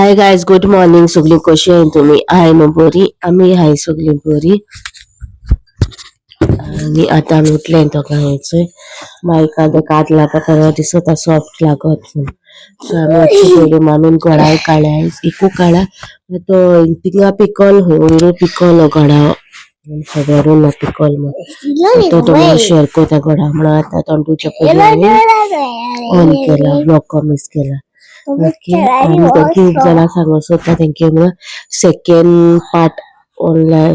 Hi guys, good morning. सगळी कशी आहे तुम्ही? आहे ना बरी? आम्ही आहे सगळी बरी. आणि आता आम्ही उठले तो खायचोय. मायका काढला तर परवा दिसत सॉफ्ट लागत सो आम्ही पहिले मानून गडाव काढाय इकू काढा तो तिंगा पिकल होईल पिकल गडाव सगळ्यारून पिकल मग तो तुम्हाला शेअर करता गडा म्हणून आता तंटूच्या पहिले ऑन केला ब्लॉक मिस केला. ओके आणि थँक्यू जरा सांगत होता थँक्यू म्हणून second part online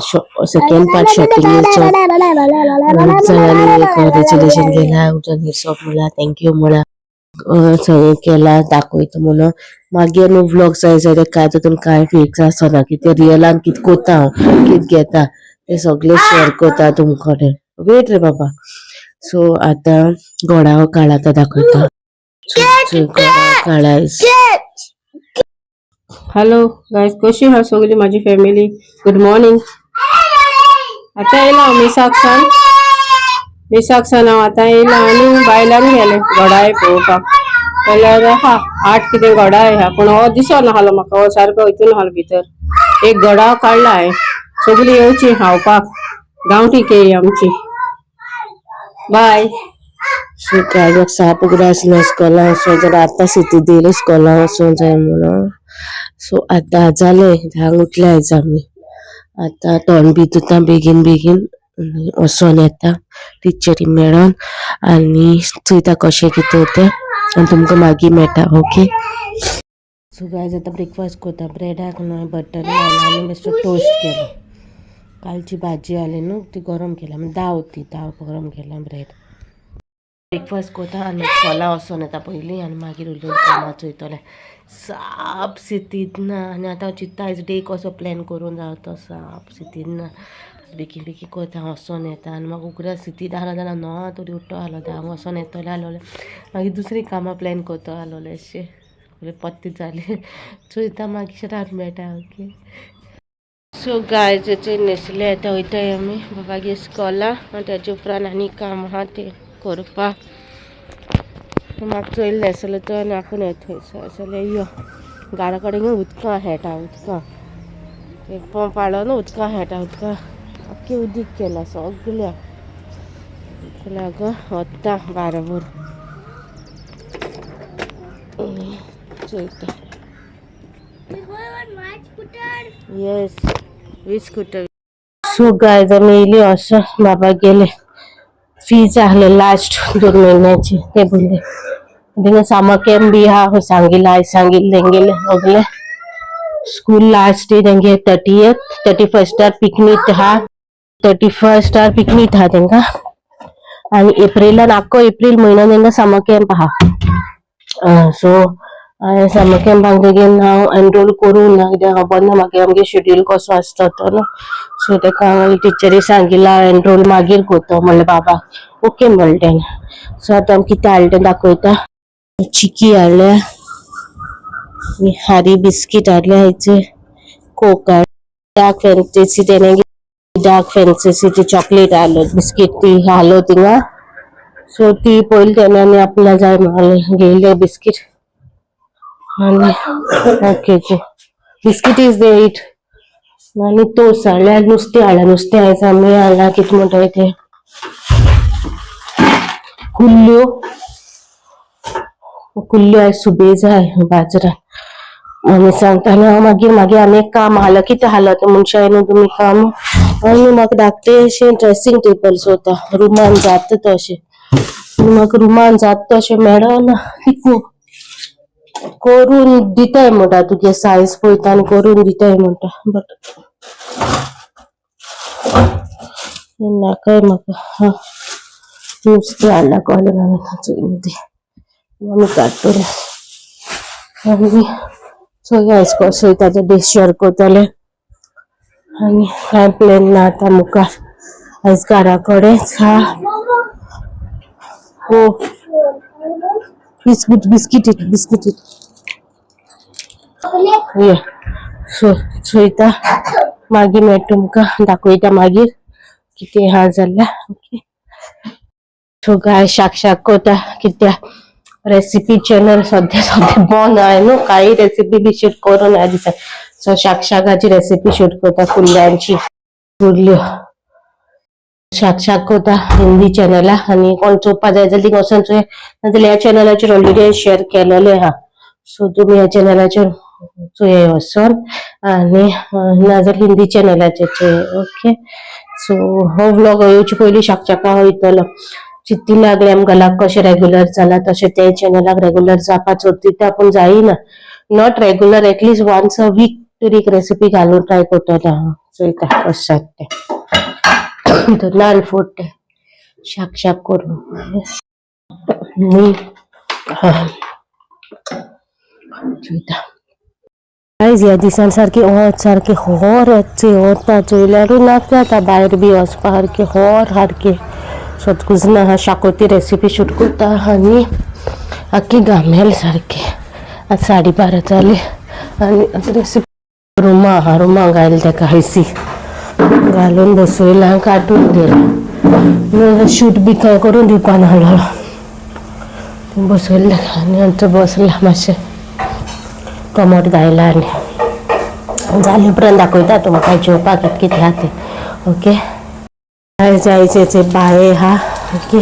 second part shopping congratulation केला उजन हिशोब मला थँक्यू म्हणा सगळं केला दाखवतो म्हणून मागे न्यू व्लॉग जायचं ते काय तुम काय फिक्स असना की ते रिअलान कित कोता कित घेता ते सगळे शेअर करता तुमकडे वेट रे बाबा. सो आता गोडाव काढा दाखवता काढायच. हॅलो गाइस, कशी आहात सगळी माझी फॅमिली? Good morning. आता येला मिसाक आता येला आणि बायलान गेले घोडाय पळोवपाक. जाल्यार हा 8 कितें घोडाय हा पण हो दिसना हालो म्हाका हो सारको हितून हालो भितर एक घोडाव काडला आहे. सगळी येवची खावपाक गांवठी केळी आमची. बाय. सो काय साप उगडास नसकला सो जर आता सिटी दिलीस कला असो जाय म्हणून. सो आता झाले धांग उठल्याच आम्ही आता तोंड बी धुता बेगीन बेगीन वसोन येता टिचरी मेळोन आणि चुयता कशें कितें तें आनी तुमकां मागीर मेळटा. ओके. सो गायज आता ब्रेकफास्ट करता ब्रेडाक न्हय बटर लायला आनी बेश्टो टोस्ट केलो. कालची भाजी आली न्हू ती गरम केला दाव गरम केला ब्रेड ब्रेकफास्ट करता आनी स्कॉला वचोन येता पयलीं आनी मागीर उलयन कामाक वयतलें. साप सिटींत ना आनी आतां हांव चित्ता आयज डे कसो प्लॅन करून रावता साप सिटींत ना बेगीन बेगीन करता वचोन येता आनी म्हाका उगडास सिटींत आसलो जाल्यार णवा तरी उठ्ठो आसलो हांव वचोन येतलें आसलोलें मागीर दुसरी कामां प्लॅन करता आसलोलें अशें पत्ती जालें चोयता मागीर रात मेळटा. ओके. सो गायज न्हेसले आतां वयताय आमी बाबागेर स्कॉला आनी ताजे उपरांत आनी काम आहा तें करपाक. म्हाका चोयलें न्हेसलो तो आनी आपूण थंयसर जाल्यार यो घरा कडेन उदकां हेटा उदकां एक पंप हाडलो न्हू उदकां हेटा उदकां आख्खें उदीक केलां सगळ्या लागो वता बाराबर चोयता. येस वीस स्कूटर. सो गायज आमी येयली असो बाबा गेले फीज आहले लास्ट 2 महिन्याची ते बोलले थिंगा समर कॅम्प बी आहा सांगिल्लें आयज सांगिल्लें तेंगेले सगळे स्कूल लास्ट डे तेंगे 31 पिकनीक आहा 31 पिकनीक आहा तेंका आनी एप्रिलान आख्खो एप्रील म्हयनो तेंका समर कॅम्प आहा. सो समर कॅम्पाक बेगीन हांव एनरोल करूं ना कित्याक खबर ना म्हाका आमगे शेड्यूल कसो आसता तो न्हू. सो तेका टिचरी सांगिल्लें एनरोल मागीर करता म्हणलें बाबा ओके म्हणलें. सो आतां कितें हाडलें तें दाखयता. चिकी हाडल्या हारी बिस्कीट हाडल्या हेचे कोक डार्क फॅन्टेसी तेणे डार्क फॅन्टेसी चॉकलेट हाडलो बिस्कीट ती हालो थिंगा. सो ती पयली तेणे आपल्याक जाय म्हणून घेयले बिस्कीट आनी okay biscuit is they it आनी तोस हाडल्या नुस्तें हाडल्या नुस्तें आयज आमी हाडला कितें म्हणटाय तें कुल्ल्यो आयज सुबे जाय बाजारान आनी सांगतालें हांव मागीर आनीक काम आसलें कितें आसलें तें मनशां न्हू तुमी काम आनी म्हाका धाकटें अशें ड्रेसींग टेबल सोदता रुमान जाता तशें म्हाका रुमान जाता तशें मेळना ती करून दिताय म्हणटा तुगे सायज पळयता आनी करून दिताय म्हणटा बट नाकाय म्हाका नुस्तें हाडला कळ्ळें आमी काडटलें आनी चोया आयज कसो वयता तें डिश शेअर करतलें आनी कांय प्लॅन ना आतां मुखार आयज घरा कडेच हो बिस्कीट या सो चोयता मागीर मेळ तुमकां दाखयता मागीर कितें आहा जाल्यार. ओके. सो गाय शाक करता कित्याक रेसिपी चॅनल सध्या सध्या बंद आहे न्हू काही रेसिपी बी शूट करून आहे दिसत सो शाकशाकाची रेसिपी शूट करता कुल्ल्यांची कुल्ल्यो शाक शाक करता हिंदी चॅनल आणि कोण चोवपा जाय जाल्यार ती वचून चोय नाजाल्यार ह्या चॅनलाचेर ऑलरेडी शेअर केलेले हा सो तुम्ही ह्या चॅनलाचेर चोय वचून आणि नाजाल्यार हिंदी चॅनलाचेर चोय ओके सो हो व्लॉग येवचे पयलीं शाकशाका वयतलो चित्ती लागले आमकां लाग कशें रेग्युलर जाला तशें ते चॅनलाक रेग्युलर जावपाचो तिथे आपूण जायना not regular at least once a week तरी एक रेसिपी घालून ट्राय करतले हांव चोयता कशें ते तो नान फोडटे शाक शाक करून चोयता आयज ह्या दिसान सारकी वत सारकी होर वता चोयल्यारूय नाक जाता भायर बी वचपा सारकी होर सारकी सोदकुजना हा शाकोती रेसिपी शूट करता आनी आख्खी घामेल सारकी आज 12:30 जाली आनी रेसिपी रुमा घायल तेका हैसी घालून बसयला काटून दिला शूट बी कांय करून दिवपा नाहलो बसयले आनी आमचो बसला मातशें कमट घायला आनी जाले उपरांत दाखयता तुमकां जेवपाक कितें कितें आहा तें ओके जायचे बाये हा ओके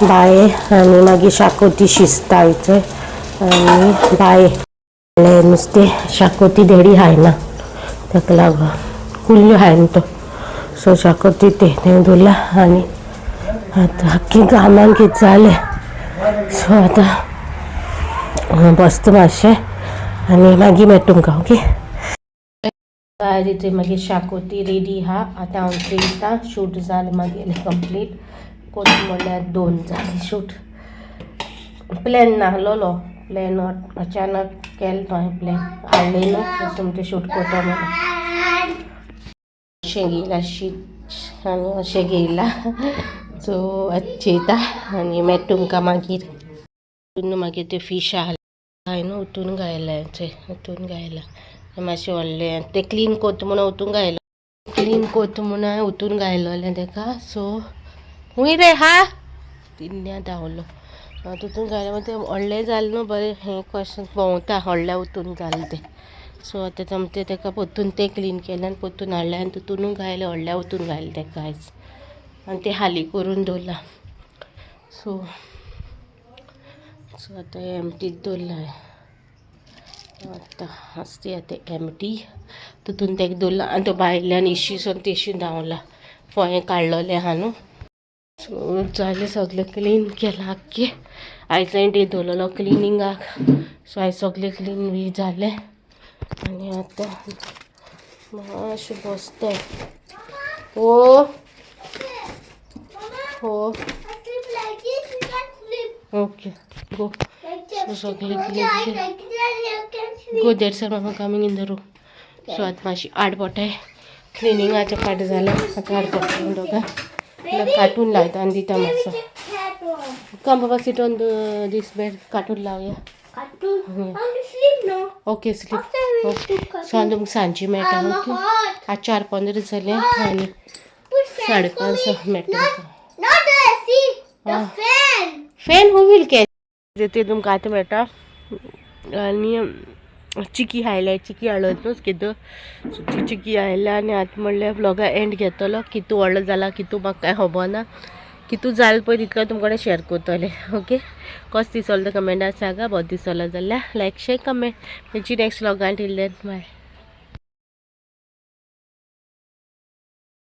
बाये आनी मागीर शाकोती शिजता आयचे आनी बाये नुस्तें शाकोती धेडी खायना ताका लागून कुल्ल्यो खायना तो सो शाकोती ते दवरला आनी आतां आख्खी घामान कितें जालें सो आतां बसता मातशें आनी मागीर मेळटा तुमकां ओके इथे मागीर शाकोती रेडी हा आतां हांव चेयता शूट जालें मागीर कंप्लीट कोण म्हणल्यार 2 जाली शूट प्लॅन नाहलोलो प्लॅन अचानक केलो हांवें प्लॅन हाडलें न्हू तुमचें शूट करता म्हणून अशें घेयला शीत आनी अशें घेयला सो चेयता आनी मेळटा तुमकां मागीर ते फीश आहा हांवें उतून घायला उतून घायला मातशें व्हडलें तें क्लीन करता म्हणून उतून हांवें उतून घायलोलें तेका सो खूंय रे हा तिन्या धांवलो तितून घायलें तें व्हडलें जालें न्हू बरें हें कशें भोंवता व्हडलें उतून घालें तें सो आतां जमतें तेका परतून तें क्लीन केलें आनी परतून हाडलें आनी तितूनूय घायलें व्हडल्या उतून घायलें तेका आयज आनी तें हाली करून दवरला सो आतां एमटीच दवरला आतां आसती आतां एमटी तितून तेका दवरला आनी तो भायल्यान इशीसून तेशी धांवला फोय काडलोलें आहा न्हू सो जालें सगळें क्लीन केलां आख्खें आयज डे दवरलेलो क्लिनिंगाक सो आयज सगळें क्लीन बी जालें आनी आतां मातशें बसतें हो ओके गो सो सगळें क्लीन गो देर सर मामा coming in the room so आतां मातशी आडबोटाय क्लिनिंगाचें पाट जालें आतां आडबोटां दोगा कार्टून लायता आनी दिता मातसो कम बाबा sit on this bed cartoon लावया ओके स्लीप ओके सो आनी तुमकां सांजची मेळटा ओके आज 4-15 जालें आनी 5:30 मेळटा तुमकां फॅन हू वील कॅच ते तुमकां आतां मेळटा आनी चिकी हायल्या चिकी हाडत न्हू कितू सो ती चिकी हायल्या आनी आतां म्हणल्यार व्लॉगा एंड घेतलो कितू व्हडलो जाला कितू म्हाका कांय खबर ना कितू जालें पळय तितलो तुमच्या कडेन शेअर करतलें ओके कसो दिसलो तो कमेंटार सांगा बहुत दिसलो जाल्यार लायक शेअर कमेंट नेक्स्ट व्लॉगान टील देन बाय